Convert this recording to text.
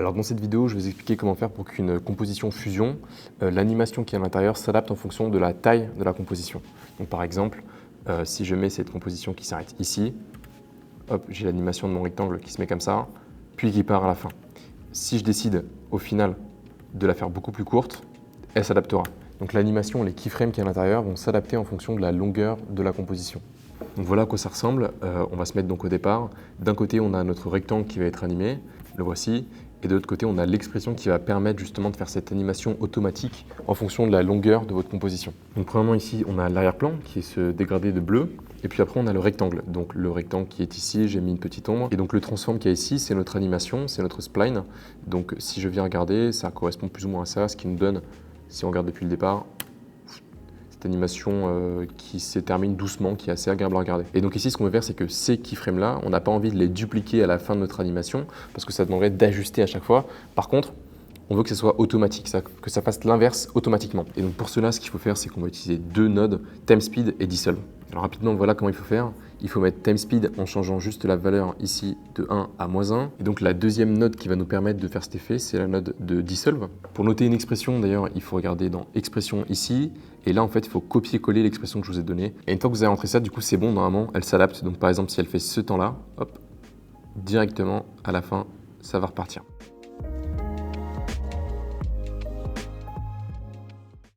Alors dans cette vidéo, je vais vous expliquer comment faire pour qu'une composition fusion, l'animation qui est à l'intérieur s'adapte en fonction de la taille de la composition. Donc par exemple, si je mets cette composition qui s'arrête ici, hop, j'ai l'animation de mon rectangle qui se met comme ça, puis qui part à la fin. Si je décide au final de la faire beaucoup plus courte, elle s'adaptera. Donc l'animation, les keyframes qui est à l'intérieur vont s'adapter en fonction de la longueur de la composition. Donc voilà à quoi ça ressemble. On va se mettre donc au départ. D'un côté, on a notre rectangle qui va être animé, le voici. Et de l'autre côté, on a l'expression qui va permettre justement de faire cette animation automatique en fonction de la longueur de votre composition. Donc premièrement ici, on a l'arrière-plan qui est ce dégradé de bleu. Et puis après, on a le rectangle. Donc le rectangle qui est ici, j'ai mis une petite ombre. Et donc le transform qui est ici, c'est notre animation, c'est notre spline. Donc si je viens regarder, ça correspond plus ou moins à ça, ce qui nous donne, si on regarde depuis le départ, cette animation qui se termine doucement, qui est assez agréable à regarder. Et donc ici, ce qu'on veut faire, c'est que ces keyframes là, on n'a pas envie de les dupliquer à la fin de notre animation parce que ça demanderait d'ajuster à chaque fois. Par contre, on veut que ce soit automatique, que ça fasse l'inverse automatiquement. Et donc pour cela, ce qu'il faut faire, c'est qu'on va utiliser deux nodes, TimeSpeed et Dissolve. Alors rapidement, voilà comment il faut faire. Il faut mettre TimeSpeed en changeant juste la valeur ici de 1 à -1. Et donc la deuxième node qui va nous permettre de faire cet effet, c'est la node de Dissolve. Pour noter une expression, d'ailleurs, il faut regarder dans Expression ici. Et là, en fait, il faut copier-coller l'expression que je vous ai donnée. Et une fois que vous avez rentré ça, du coup, c'est bon, normalement, elle s'adapte. Donc par exemple, si elle fait ce temps-là, hop, directement à la fin, ça va repartir.